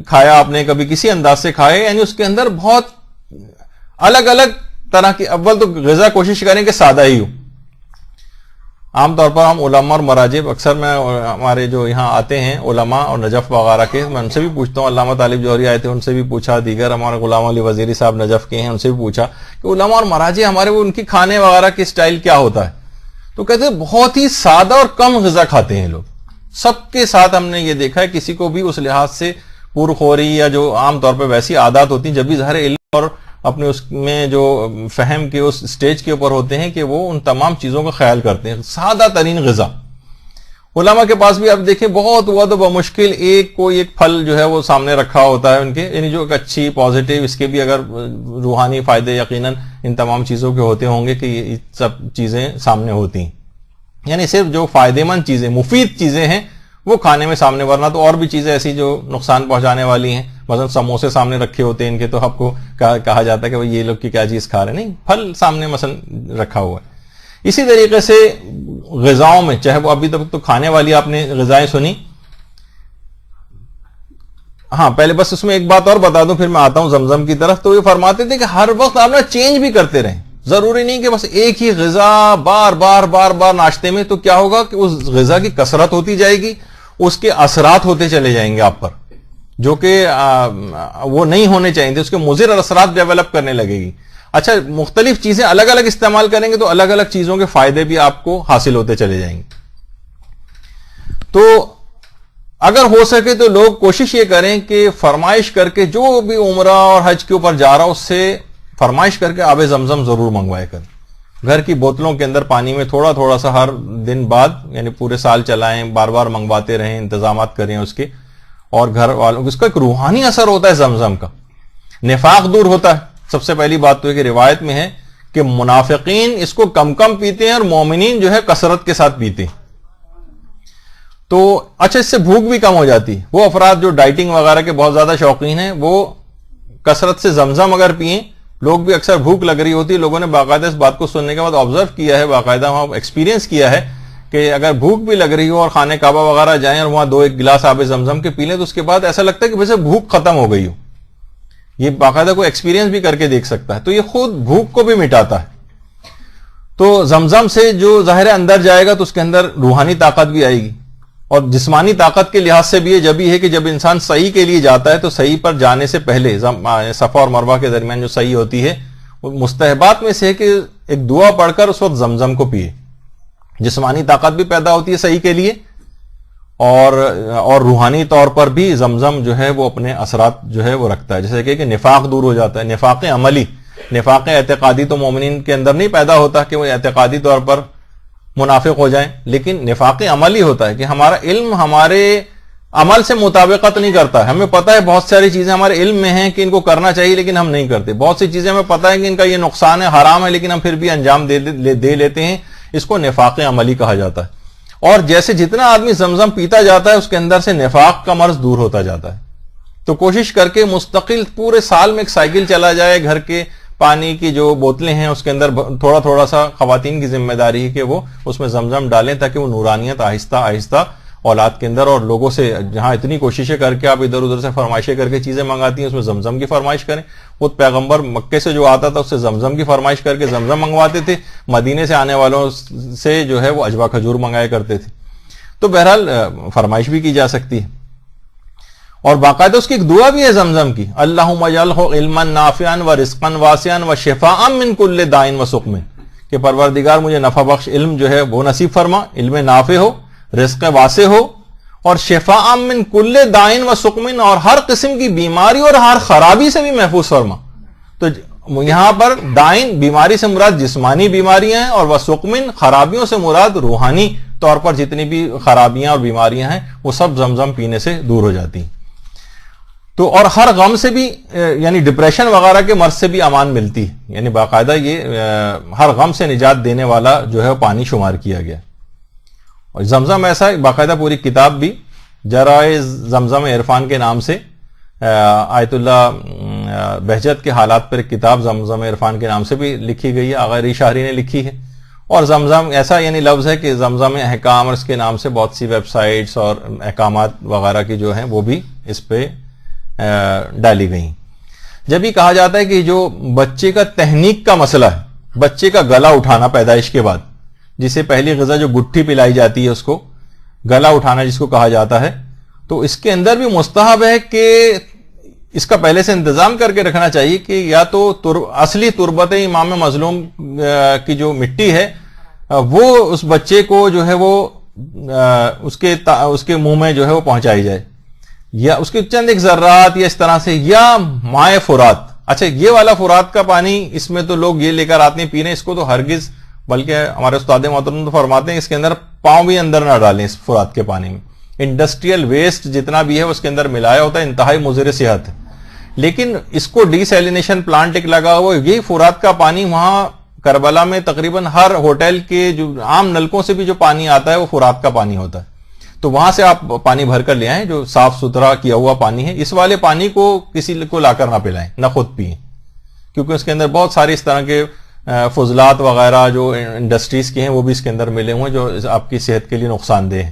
کھایا آپ نے, کبھی کسی انداز سے کھائے, یعنی اس کے اندر بہت الگ الگ طرح کی اول تو غذا کوشش کریں کہ سادہ ہی ہو. عام طور پر ہم علماء اور مراجع اکثر میں ہمارے جو یہاں آتے ہیں علماء اور نجف وغیرہ کے, میں ان سے بھی پوچھتا ہوں, علامہ طالب جوہری آئے تھے ان سے بھی پوچھا, دیگر ہمارے غلام علی وزیری صاحب نجف کے ہیں ان سے بھی پوچھا کہ علماء اور مراجع ہمارے وہ ان کی کھانے وغیرہ کی سٹائل کیا ہوتا ہے. تو کہتے ہیں بہت ہی سادہ اور کم غذا کھاتے ہیں لوگ. سب کے ساتھ ہم نے یہ دیکھا ہے, کسی کو بھی اس لحاظ سے پرخوری یا جو عام طور پہ ویسی عادات ہوتی ہیں, جب بھی ظاہر علم اور اپنے اس میں جو فہم کے اس سٹیج کے اوپر ہوتے ہیں کہ وہ ان تمام چیزوں کا خیال کرتے ہیں. سادہ ترین غذا علماء کے پاس بھی آپ دیکھیں بہت ہوا تو بمشکل کوئی ایک پھل جو ہے وہ سامنے رکھا ہوتا ہے ان کے, یعنی جو ایک اچھی پازیٹیو, اس کے بھی اگر روحانی فائدے یقیناً ان تمام چیزوں کے ہوتے ہوں گے کہ یہ سب چیزیں سامنے ہوتی ہیں. یعنی صرف جو فائدے مند چیزیں, مفید چیزیں ہیں وہ کھانے میں سامنے, ورنہ تو اور بھی چیزیں ایسی جو نقصان پہنچانے والی ہیں, مثلا سموسے سامنے رکھے ہوتے ہیں ان کے, تو آپ کو کہا جاتا ہے کہ یہ لوگ کی کیا چیز کھا رہے ہیں, نہیں, پھل سامنے مثلا رکھا ہوا ہے. اسی طریقے سے غذاؤں میں, چاہے وہ ابھی تک تو کھانے والی آپ نے غذائیں سنی. ہاں پہلے بس اس میں ایک بات اور بتا دوں پھر میں آتا ہوں زمزم کی طرف. تو یہ فرماتے تھے کہ ہر وقت آپ نا چینج بھی کرتے رہیں, ضروری نہیں کہ بس ایک ہی غذا بار بار ناشتے میں. تو کیا ہوگا کہ اس غذا کی کثرت ہوتی جائے گی, اس کے اثرات ہوتے چلے جائیں گے آپ پر جو کہ وہ نہیں ہونے چاہیے, اس کے مضر اثرات ڈیولپ کرنے لگے گی. اچھا, مختلف چیزیں الگ الگ استعمال کریں گے تو الگ الگ چیزوں کے فائدے بھی آپ کو حاصل ہوتے چلے جائیں گے. تو اگر ہو سکے تو لوگ کوشش یہ کریں کہ فرمائش کر کے جو بھی عمرہ اور حج کے اوپر جا رہا اس سے فرمائش کر کے آب زمزم ضرور منگوائے کریں. گھر کی بوتلوں کے اندر پانی میں تھوڑا تھوڑا سا ہر دن بعد, یعنی پورے سال چلائیں, بار بار منگواتے رہیں, انتظامات کریں اس کے. اور گھر والوں کو اس کا ایک روحانی اثر ہوتا ہے زمزم کا, نفاق دور ہوتا ہے. سب سے پہلی بات تو ہے کہ روایت میں ہے کہ منافقین اس کو کم کم پیتے ہیں اور مومنین جو ہے کثرت کے ساتھ پیتے ہیں. تو اچھا, اس سے بھوک بھی کم ہو جاتی. وہ افراد جو ڈائٹنگ وغیرہ کے بہت زیادہ شوقین ہیں وہ کثرت سے زمزم اگر پئیں, لوگ بھی اکثر بھوک لگ رہی ہوتی ہے, لوگوں نے باقاعدہ اس بات کو سننے کے بعد آبزرو کیا ہے, باقاعدہ وہاں ایکسپیرینس کیا ہے کہ اگر بھوک بھی لگ رہی ہو اور خانہ کعبہ وغیرہ جائیں اور وہاں 2-1 گلاس آب زمزم کے پی لیں تو اس کے بعد ایسا لگتا ہے کہ ویسے بھوک ختم ہو گئی ہو. یہ باقاعدہ کوئی ایکسپیرینس بھی کر کے دیکھ سکتا ہے. تو یہ خود بھوک کو بھی مٹاتا ہے. تو زمزم سے جو ظاہر اندر جائے گا تو اس کے اندر روحانی طاقت بھی آئے گی, اور جسمانی طاقت کے لحاظ سے بھی یہ جب ہی ہے کہ جب انسان صحیح کے لیے جاتا ہے تو صحیح پر جانے سے پہلے صفا اور مروہ کے درمیان جو صحیح ہوتی ہے مستحبات میں سے ہے کہ ایک دعا پڑھ کر اس وقت زمزم کو پیے. جسمانی طاقت بھی پیدا ہوتی ہے صحیح کے لیے, اور روحانی طور پر بھی زمزم جو ہے وہ اپنے اثرات جو ہے وہ رکھتا ہے. جیسے کہ نفاق دور ہو جاتا ہے, نفاق عملی. نفاق اعتقادی تو مومنین کے اندر نہیں پیدا ہوتا کہ وہ اعتقادی طور پر منافق ہو جائیں, لیکن نفاق عملی ہوتا ہے کہ ہمارا علم ہمارے عمل سے مطابقت نہیں کرتا. ہمیں پتہ ہے بہت ساری چیزیں ہمارے علم میں ہیں کہ ان کو کرنا چاہیے لیکن ہم نہیں کرتے. بہت سی چیزیں ہمیں پتہ ہے کہ ان کا یہ نقصان ہے, حرام ہے, لیکن ہم پھر بھی انجام دے لیتے ہیں. اس کو نفاق عملی کہا جاتا ہے. اور جیسے جتنا آدمی زمزم پیتا جاتا ہے اس کے اندر سے نفاق کا مرض دور ہوتا جاتا ہے. تو کوشش کر کے مستقل پورے سال میں ایک سائیکل چلا جائے. گھر کے پانی کی جو بوتلیں ہیں اس کے اندر تھوڑا تھوڑا سا خواتین کی ذمہ داری ہے کہ وہ اس میں زمزم ڈالیں تاکہ وہ نورانیت آہستہ آہستہ اولاد کے اندر, اور لوگوں سے جہاں اتنی کوششیں کر کے آپ ادھر ادھر سے فرمائشیں کر کے چیزیں منگاتی ہیں اس میں زمزم کی فرمائش کریں. خود پیغمبر مکے سے جو آتا تھا اس سے زمزم کی فرمائش کر کے زمزم منگواتے تھے. مدینے سے آنے والوں سے جو ہے وہ اجوا کھجور منگایا کرتے تھے. تو بہرحال فرمائش بھی کی جا سکتی ہے, اور باقاعدہ اس کی ایک دعا بھی ہے زمزم کی, اللہم اجعلہ علما نافعا و رزقا واسعا و شفاء من کل داء و سقم, کہ پروردگار مجھے نفع بخش علم جو ہے وہ نصیب فرما, علم نافع ہو, رزق واسع ہو, اور شفاء من کل داء و سقم, اور ہر قسم کی بیماری اور ہر خرابی سے بھی محفوظ فرما. تو یہاں پر دائن بیماری سے مراد جسمانی بیماریاں ہیں, اور وسقمن خرابیوں سے مراد روحانی طور پر جتنی بھی خرابیاں اور بیماریاں ہیں وہ سب زمزم پینے سے دور ہو جاتی ہیں. تو اور ہر غم سے بھی, یعنی ڈپریشن وغیرہ کے مرض سے بھی امان ملتی ہے. یعنی باقاعدہ یہ ہر غم سے نجات دینے والا جو ہے پانی شمار کیا گیا. اور زمزم ایسا باقاعدہ پوری کتاب بھی جرائے زمزم عرفان کے نام سے آیت اللہ بہجت کے حالات پر ایک کتاب زمزم عرفان کے نام سے بھی لکھی گئی ہے, آغا علی شاہری نے لکھی ہے. اور زمزم ایسا یعنی لفظ ہے کہ زمزم احکام, اور اس کے نام سے بہت سی ویب سائٹس اور احکامات وغیرہ کی جو ہیں وہ بھی اس پہ ڈالی گئی. جب یہ کہا جاتا ہے کہ جو بچے کا تہنیک کا مسئلہ ہے، بچے کا گلا اٹھانا پیدائش کے بعد، جسے پہلی غذا جو گٹھی پلائی جاتی ہے اس کو گلا اٹھانا جس کو کہا جاتا ہے، تو اس کے اندر بھی مستحب ہے کہ اس کا پہلے سے انتظام کر کے رکھنا چاہیے کہ یا تو اصلی تربت امام مظلوم کی جو مٹی ہے وہ اس بچے کو جو ہے وہ اس کے منہ میں جو ہے وہ پہنچائی جائے، یا اس کے چند ایک ذرات یا اس طرح سے، یا مائع فرات. اچھا یہ والا فرات کا پانی، اس میں تو لوگ یہ لے کر آتے ہیں پینے، اس کو تو ہرگز، بلکہ ہمارے استاد محترم تو فرماتے ہیں اس کے اندر پاؤں بھی اندر نہ ڈالیں اس فرات کے پانی میں. انڈسٹریل ویسٹ جتنا بھی ہے اس کے اندر ملایا ہوتا ہے، انتہائی مضر صحت ہے. لیکن اس کو ڈی سیلینیشن پلانٹ ایک لگا ہوا، یہی فرات کا پانی وہاں کربلا میں تقریباً ہر ہوٹل کے جو عام نلکوں سے بھی جو پانی آتا ہے وہ فرات کا پانی ہوتا ہے. تو وہاں سے آپ پانی بھر کر لے آئیں جو صاف ستھرا کیا ہوا پانی ہے. اس والے پانی کو کسی کو لا کر نہ پلائیں، نہ خود پئیں، کیونکہ اس کے اندر بہت سارے اس طرح کے فضلات وغیرہ جو انڈسٹریز کے ہیں وہ بھی اس کے اندر ملے ہوئے ہیں جو آپ کی صحت کے لیے نقصان دہ ہیں.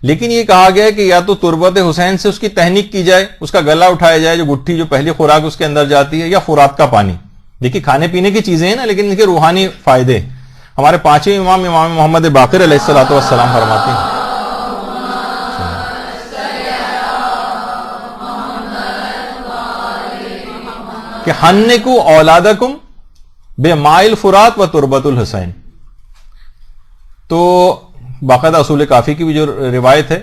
لیکن یہ کہا گیا ہے کہ یا تو تربت حسین سے اس کی تہنیک کی جائے، اس کا گلا اٹھایا جائے جو گٹھی جو پہلی خوراک اس کے اندر جاتی ہے، یا فرات کا پانی. دیکھیے کھانے پینے کی چیزیں ہیں نا، لیکن ان کے روحانی فائدے. ہمارے پانچویں امام محمد باقر علیہ الصلوۃ والسلام فرماتے ہیں کہ حنکوا اولادکم بماء الفرات و تربت الحسین. تو باقاعدہ اصول کافی کی بھی جو روایت ہے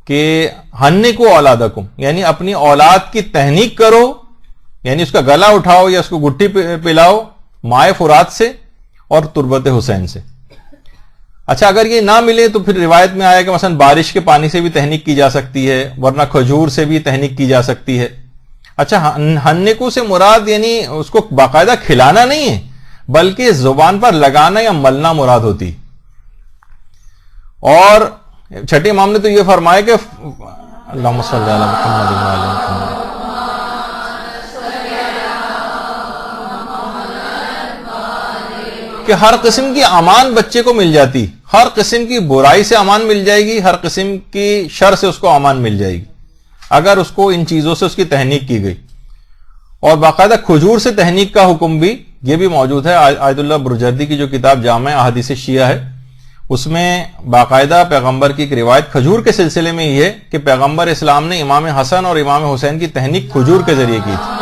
کہ حنکوا اولادکم، یعنی اپنی اولاد کی تہنیک کرو، یعنی اس کا گلا اٹھاؤ یا اس کو گٹھی پلاؤ مائع فرات سے اور تربت حسین سے. اچھا اگر یہ نہ ملے تو پھر روایت میں آیا کہ مثلا بارش کے پانی سے بھی تہنیک کی جا سکتی ہے، ورنہ کھجور سے بھی تہنیک کی جا سکتی ہے. اچھا حنکو سے مراد یعنی اس کو باقاعدہ کھلانا نہیں ہے، بلکہ زبان پر لگانا یا ملنا مراد ہوتی. اور چھٹے امام نے تو یہ فرمایا کہ اللہم صلی علی محمد و علی محمد، کہ ہر قسم کی امان بچے کو مل جاتی، ہر قسم کی برائی سے امان مل جائے گی، ہر قسم کی شر سے اس کو امان مل جائے گی اگر اس کو ان چیزوں سے اس کی تہنیک کی گئی. اور باقاعدہ کھجور سے تہنیک کا حکم بھی یہ بھی موجود ہے. آیت اللہ برجردی کی جو کتاب جامع احادیث شیعہ ہے اس میں باقاعدہ پیغمبر کی ایک روایت کھجور کے سلسلے میں یہ ہے کہ پیغمبر اسلام نے امام حسن اور امام حسین کی تہنیک کھجور کے ذریعے کی تھی.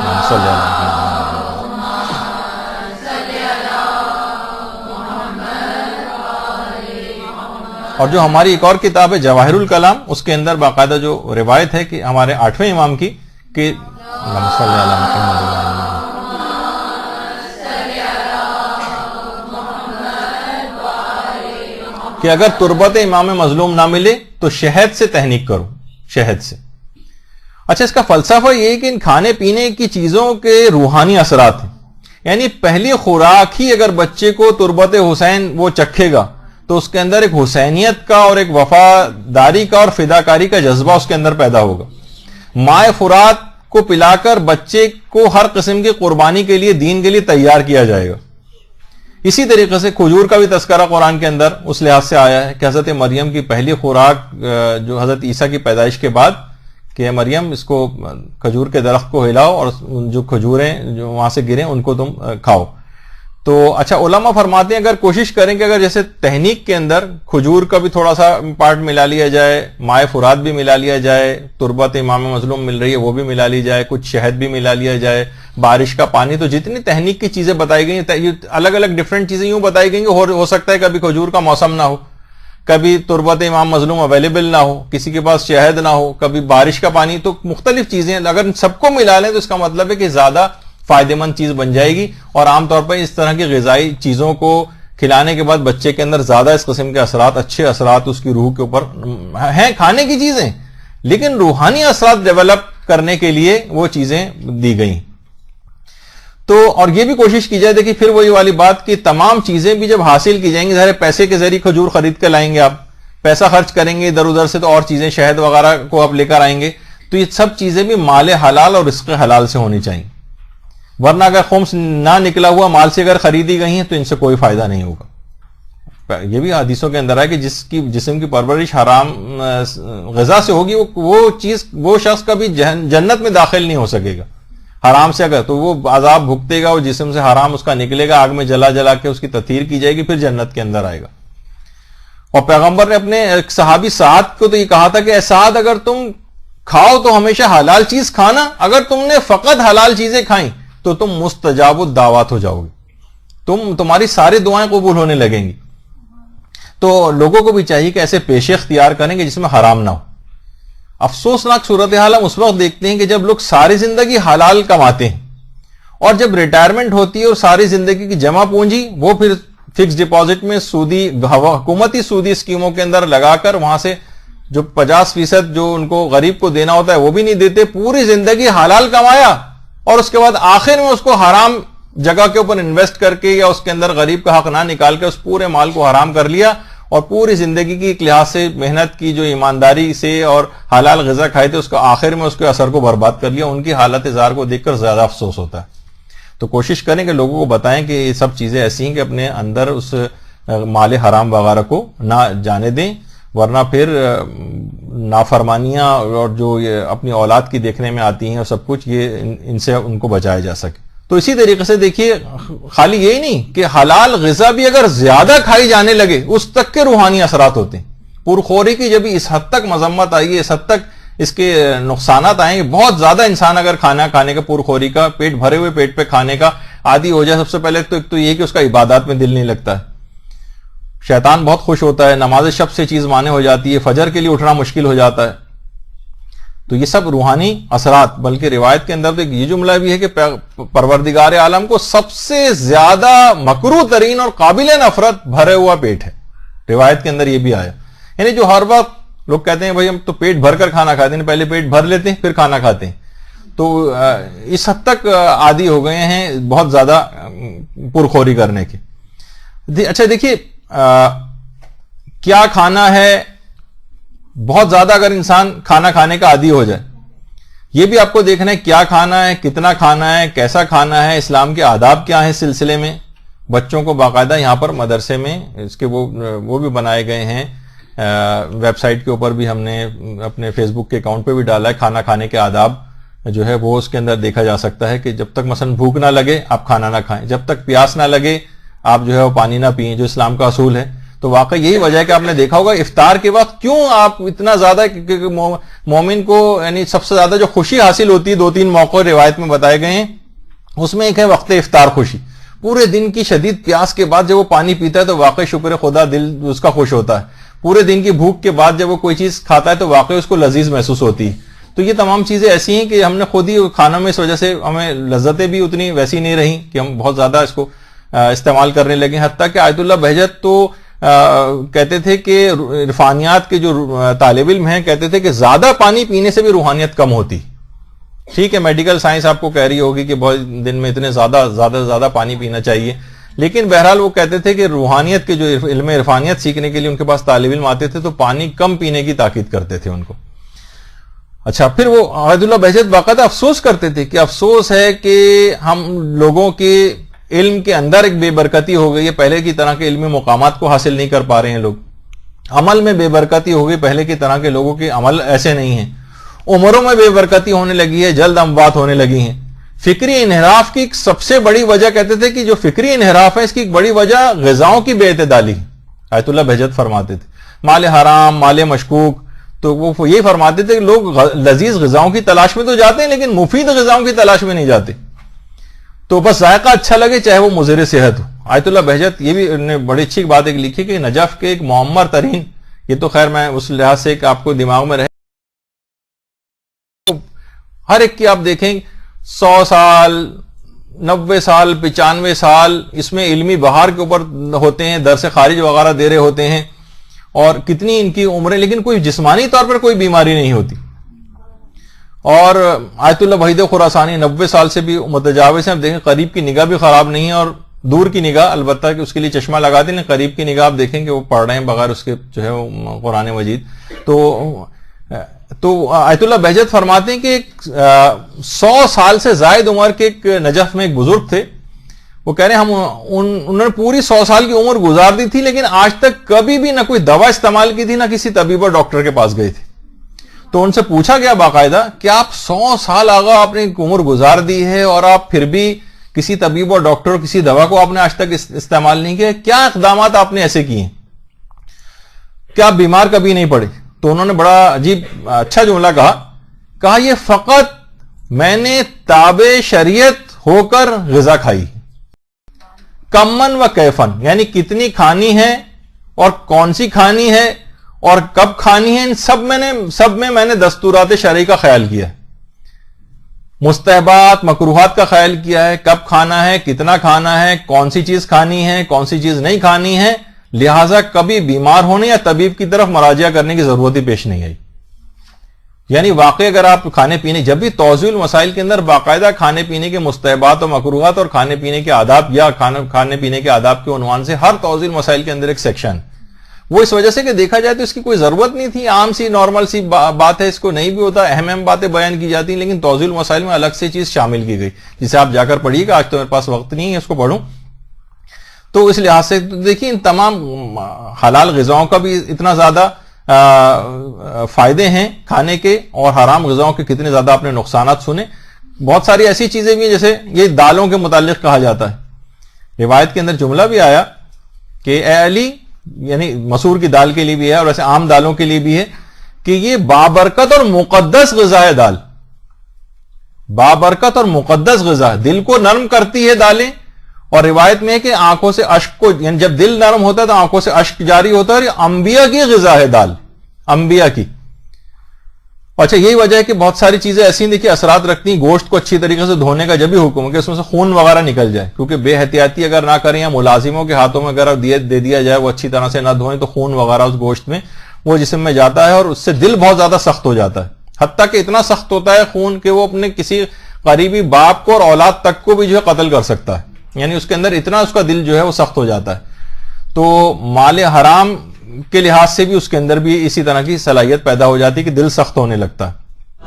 اور جو ہماری ایک اور کتاب ہے جواہر الکلام، اس کے اندر باقاعدہ جو روایت ہے کہ ہمارے 8ویں امام کی کہ کہ اگر تربت امام مظلوم نہ ملے تو شہد سے تہنیک کرو، شہد سے. اچھا اس کا فلسفہ یہ ہے کہ ان کھانے پینے کی چیزوں کے روحانی اثرات ہیں، یعنی پہلی خوراک ہی اگر بچے کو تربت حسین وہ چکھے گا تو اس کے اندر ایک حسینیت کا اور ایک وفاداری کا اور فداکاری کا جذبہ اس کے اندر پیدا ہوگا. مائع فرات کو پلا کر بچے کو ہر قسم کی قربانی کے لیے دین کے لیے تیار کیا جائے گا. اسی طریقے سے کھجور کا بھی تذکرہ قرآن کے اندر اس لحاظ سے آیا ہے کہ حضرت مریم کی پہلی خوراک جو حضرت عیسیٰ کی پیدائش کے بعد کہ مریم اس کو کھجور کے درخت کو ہلاؤ اور جو کھجوریں جو وہاں سے گریں ان کو تم کھاؤ. تو اچھا علماء فرماتے ہیں اگر کوشش کریں کہ اگر جیسے تہنیک کے اندر کھجور کا بھی تھوڑا سا پارٹ ملا لیا جائے، مائع فرات بھی ملا لیا جائے، تربت امام مظلوم مل رہی ہے وہ بھی ملا لی جائے، کچھ شہد بھی ملا لیا جائے، بارش کا پانی، تو جتنی تہنیک کی چیزیں بتائی گئی ہیں الگ الگ ڈفرینٹ چیزیں یوں بتائی گئی ہیں. ہو سکتا ہے کبھی کھجور کا موسم نہ ہو، کبھی تربت امام مظلوم اویلیبل نہ ہو، کسی کے پاس شہد نہ ہو، کبھی بارش کا پانی، تو مختلف چیزیں اگر سب کو ملا لیں تو اس کا مطلب ہے کہ زیادہ فائدہ مند چیز بن جائے گی. اور عام طور پر اس طرح کی غذائی چیزوں کو کھلانے کے بعد بچے کے اندر زیادہ اس قسم کے اثرات، اچھے اثرات اس کی روح کے اوپر ہیں. کھانے کی چیزیں لیکن روحانی اثرات ڈیولپ کرنے کے لیے وہ چیزیں دی گئیں. تو اور یہ بھی کوشش کی جائے، دیکھیں پھر وہی والی بات کہ تمام چیزیں بھی جب حاصل کی جائیں گی، ظاہر پیسے کے ذریعے کھجور خرید کے لائیں گے، آپ پیسہ خرچ کریں گے ادھر ادھر سے تو اور چیزیں شہد وغیرہ کو آپ لے کر آئیں گے، تو یہ سب چیزیں بھی مال حلال اور رزق حلال سے ہونی چاہیے. ورنہ اگر خمس نہ نکلا ہوا مال سے اگر خریدی گئی ہیں تو ان سے کوئی فائدہ نہیں ہوگا. یہ بھی حدیثوں کے اندر ہے کہ جس کی جسم کی پرورش حرام غذا سے ہوگی وہ چیز وہ شخص کبھی جنت میں داخل نہیں ہو سکے گا. حرام سے اگر تو وہ عذاب بھگتے گا, وہ جسم سے حرام اس کا نکلے گا, آگ میں جلا جلا کے اس کی تطہیر کی جائے گی, پھر جنت کے اندر آئے گا. اور پیغمبر نے اپنے ایک صحابی سعد کو تو یہ کہا تھا کہ اے سعد, اگر تم کھاؤ تو ہمیشہ حلال چیز کھانا, اگر تم نے فقط حلال چیزیں کھائیں تو تم مستجاب الدعوات ہو جاؤ گے, تمہاری ساری دعائیں قبول ہونے لگیں گی. تو لوگوں کو بھی چاہیے کہ ایسے پیشے اختیار کریں کہ جس میں حرام نہ ہو. افسوسناک صورتحال ہم اس وقت دیکھتے ہیں کہ جب لوگ ساری زندگی حلال کماتے ہیں اور جب ریٹائرمنٹ ہوتی ہے اور ساری زندگی کی جمع پونجی وہ پھر فکس ڈپازٹ میں سودی حکومتی سودی اسکیموں کے اندر لگا کر وہاں سے جو 50% جو ان کو غریب کو دینا ہوتا ہے وہ بھی نہیں دیتے. پوری زندگی حلال کمایا اور اس کے بعد آخر میں اس کو حرام جگہ کے اوپر انویسٹ کر کے یا اس کے اندر غریب کا حق نہ نکال کے اس پورے مال کو حرام کر لیا, اور پوری زندگی کی ایک لحاظ سے محنت کی جو ایمانداری سے اور حلال غذا کھائے تھے اس کو آخر میں اس کے اثر کو برباد کر لیا. ان کی حالت زار کو دیکھ کر زیادہ افسوس ہوتا ہے. تو کوشش کریں کہ لوگوں کو بتائیں کہ یہ سب چیزیں ایسی ہیں کہ اپنے اندر اس مال حرام وغیرہ کو نہ جانے دیں, ورنہ پھر نافرمانیاں اور جو یہ اپنی اولاد کی دیکھنے میں آتی ہیں اور سب کچھ, یہ ان سے ان کو بچایا جا سکے. تو اسی طریقے سے دیکھیے, خالی یہی نہیں کہ حلال غذا بھی اگر زیادہ کھائی جانے لگے اس تک کے روحانی اثرات ہوتے ہیں. پرخوری کی جب اس حد تک مذمت آئی ہے, اس حد تک اس کے نقصانات آئیں, بہت زیادہ انسان اگر کھانا کھانے کا پرخوری کا پیٹ بھرے ہوئے پیٹ پہ کھانے کا عادی ہو جائے, سب سے پہلے تو ایک تو یہ کہ اس کا عبادات میں دل نہیں لگتا ہے, شیطان بہت خوش ہوتا ہے, نماز شب سے چیز مانے ہو جاتی ہے, فجر کے لیے اٹھنا مشکل ہو جاتا ہے. تو یہ سب روحانی اثرات. بلکہ روایت کے اندر تو یہ جملہ بھی ہے کہ پروردگار عالم کو سب سے زیادہ مکروہ ترین اور قابل نفرت بھرے ہوا پیٹ ہے. روایت کے اندر یہ بھی آیا, یعنی جو ہر وقت لوگ کہتے ہیں بھائی ہم تو پیٹ بھر کر کھانا کھاتے ہیں, پہلے پیٹ بھر لیتے ہیں پھر کھانا کھاتے ہیں, تو اس حد تک عادی ہو گئے ہیں بہت زیادہ پرخوری کرنے کے. اچھا دیکھیے, کیا کھانا ہے, بہت زیادہ اگر انسان کھانا کھانے کا عادی ہو جائے, یہ بھی آپ کو دیکھنا ہے کیا کھانا ہے, کتنا کھانا ہے, کیسا کھانا ہے, اسلام کے آداب کیا ہیں اس سلسلے میں. بچوں کو باقاعدہ یہاں پر مدرسے میں اس کے وہ بھی بنائے گئے ہیں, ویب سائٹ کے اوپر بھی ہم نے اپنے فیس بک کے اکاؤنٹ پہ بھی ڈالا ہے. کھانا کھانے کے آداب جو ہے وہ اس کے اندر دیکھا جا سکتا ہے کہ جب تک مثلا بھوک نہ لگے آپ کھانا نہ کھائیں, جب تک پیاس نہ لگے آپ جو ہے وہ پانی نہ پئیں, جو اسلام کا اصول ہے. تو واقعی یہی وجہ ہے کہ آپ نے دیکھا ہوگا افطار کے وقت کیوں آپ اتنا زیادہ, مومن کو یعنی سب سے زیادہ جو خوشی حاصل ہوتی ہے 2-3 موقع روایت میں بتائے گئے ہیں, اس میں ایک ہے وقت افطار خوشی. پورے دن کی شدید پیاس کے بعد جب وہ پانی پیتا ہے تو واقعی شکر خدا دل اس کا خوش ہوتا ہے. پورے دن کی بھوک کے بعد جب وہ کوئی چیز کھاتا ہے تو واقعی اس کو لذیذ محسوس ہوتی ہے. تو یہ تمام چیزیں ایسی ہیں کہ ہم نے خود ہی کھانا میں اس وجہ سے ہمیں لذتیں بھی اتنی ویسی نہیں رہیں کہ ہم بہت زیادہ اس کو استعمال کرنے لگے. حتیٰ کہ آیت اللہ بہجت تو کہتے تھے کہ عرفانیات کے جو طالب علم ہیں کہتے تھے کہ زیادہ پانی پینے سے بھی روحانیت کم ہوتی. ٹھیک ہے, میڈیکل سائنس آپ کو کہہ رہی ہوگی کہ بہت دن میں اتنے زیادہ پانی پینا چاہیے, لیکن بہرحال وہ کہتے تھے کہ روحانیت کے جو علم عرفانیت سیکھنے کے لیے ان کے پاس طالب علم آتے تھے تو پانی کم پینے کی تاکید کرتے تھے ان کو. اچھا, پھر وہ آیت اللہ بہجت باقاعدہ افسوس کرتے تھے کہ افسوس ہے کہ ہم لوگوں کے علم کے اندر ایک بے برکتی ہو گئی ہے, پہلے کی طرح کے علمی مقامات کو حاصل نہیں کر پا رہے ہیں لوگ. عمل میں بے برکتی ہو گئی, پہلے کی طرح کے لوگوں کے عمل ایسے نہیں ہیں. عمروں میں بے برکتی ہونے لگی ہے, جلد اموات ہونے لگی ہیں. فکری انحراف کی سب سے بڑی وجہ کہتے تھے کہ جو فکری انحراف ہے اس کی ایک بڑی وجہ غذاؤں کی بے اعتدالی. آیت اللہ بہجت فرماتے تھے مال حرام, مال مشکوک, تو وہ یہ فرماتے تھے کہ لوگ لذیذ غذاؤں کی تلاش میں تو جاتے ہیں لیکن مفید غذاؤں کی تلاش میں نہیں جاتے. تو بس ذائقہ اچھا لگے چاہے وہ مضر صحت ہو. آیت اللہ بہجت یہ بھی انہوں نے بڑی اچھی بات ایک لکھی کہ نجف کے ایک معمر ترین, یہ تو خیر میں اس لحاظ سے کہ آپ کو دماغ میں رہے, ہر ایک کی آپ دیکھیں 100 سال 90 سال 95 سال اس میں علمی بہار کے اوپر ہوتے ہیں, درس خارج وغیرہ دے رہے ہوتے ہیں, اور کتنی ان کی عمریں, لیکن کوئی جسمانی طور پر کوئی بیماری نہیں ہوتی. اور آیت اللہ وحید خراسانی 90 سال سے بھی متجاوز ہیں. آپ دیکھیں قریب کی نگاہ بھی خراب نہیں ہے, اور دور کی نگاہ البتہ کہ اس کے لیے چشمہ لگا دیں, قریب کی نگاہ آپ دیکھیں کہ وہ پڑھ رہے ہیں بغیر اس کے جو ہے قرآن مجید. تو آیت اللہ بہجت فرماتے ہیں کہ 100 سال سے زائد عمر کے ایک نجف میں ایک بزرگ تھے, وہ کہہ رہے ہیں انہوں نے پوری 100 سال کی عمر گزار دی تھی لیکن آج تک کبھی بھی نہ کوئی دوا استعمال کی تھی نہ کسی طبیب اور ڈاکٹر کے پاس گئے تھے. تو ان سے پوچھا گیا باقاعدہ کہ آپ 100 سال آگا آپ نے عمر گزار دی ہے اور آپ پھر بھی کسی طبیب اور ڈاکٹر اور کسی دوا کو آپ نے آج تک استعمال نہیں کیا، کیا اقدامات آپ نے ایسے کیے ہیں، کیا آپ بیمار کبھی نہیں پڑے؟ تو انہوں نے بڑا عجیب اچھا جملہ کہا یہ فقط میں نے تابع شریعت ہو کر غذا کھائی، کمن و کیفن، یعنی کتنی کھانی ہے اور کون سی کھانی ہے اور کب کھانی ہے، ان سب میں میں نے دستورات شرعی کا خیال کیا ہے، مستحبات مکروہات کا خیال کیا ہے، کب کھانا ہے، کتنا کھانا ہے، کون سی چیز کھانی ہے، کون سی چیز نہیں کھانی ہے، لہذا کبھی بیمار ہونے یا طبیب کی طرف مراجعہ کرنے کی ضرورت ہی پیش نہیں آئی۔ یعنی واقعی اگر آپ کھانے پینے، جب بھی توضیح المسائل کے اندر باقاعدہ کھانے پینے کے مستحبات و مکروہات اور کھانے پینے کے آداب یا کھانے پینے کے آداب کے عنوان سے ہر توضیح المسائل کے اندر ایک سیکشن، وہ اس وجہ سے کہ دیکھا جائے تو اس کی کوئی ضرورت نہیں تھی، عام سی نارمل سی بات ہے، اس کو نہیں بھی ہوتا، اہم باتیں بیان کی جاتی ہیں، لیکن توضیح المسائل میں الگ سے چیز شامل کی گئی جسے آپ جا کر پڑھیے گا، آج تو میرے پاس وقت نہیں ہے اس کو پڑھوں۔ تو اس لحاظ سے دیکھیں ان تمام حلال غذاؤں کا بھی اتنا زیادہ فائدے ہیں کھانے کے، اور حرام غذاؤں کے کتنے زیادہ آپ نے نقصانات سنے۔ بہت ساری ایسی چیزیں بھی ہیں، جیسے یہ دالوں کے متعلق کہا جاتا ہے، روایت کے اندر جملہ بھی آیا کہ اے علی، یعنی مسور کی دال کے لیے بھی ہے اور ایسے عام دالوں کے لیے بھی ہے کہ یہ بابرکت اور مقدس غذا ہے دال، بابرکت اور مقدس غذا ہے، دل کو نرم کرتی ہے دالیں، اور روایت میں ہے کہ آنکھوں سے اشک کو، یعنی جب دل نرم ہوتا ہے تو آنکھوں سے اشک جاری ہوتا ہے، اور یہ انبیاء کی غذا ہے دال، انبیاء کی۔ اچھا یہی وجہ ہے کہ بہت ساری چیزیں ایسی دیکھیے اثرات رکھتی ہیں، گوشت کو اچھی طریقے سے دھونے کا جب بھی حکم ہے کہ اس میں سے خون وغیرہ نکل جائے، کیونکہ بے احتیاطی اگر نہ کریں یا ملازموں کے ہاتھوں میں اگر دے دیا جائے، وہ اچھی طرح سے نہ دھوئیں تو خون وغیرہ اس گوشت میں وہ جسم میں جاتا ہے، اور اس سے دل بہت زیادہ سخت ہو جاتا ہے، حتیٰ کہ اتنا سخت ہوتا ہے خون کہ وہ اپنے کسی قریبی باپ کو اور اولاد تک کو بھی جو ہے قتل کر سکتا ہے، یعنی اس کے اندر اتنا اس کا دل جو ہے وہ سخت ہو جاتا ہے۔ تو مال حرام کے لحاظ سے بھی اس کے اندر بھی اسی طرح کی صلاحیت پیدا ہو جاتی ہے کہ دل سخت ہونے لگتا ہے۔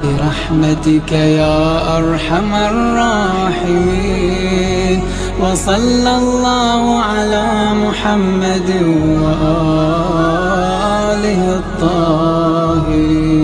برحمتك يا أرحم الراحمين وصلى الله على محمد وآله الطاهرين۔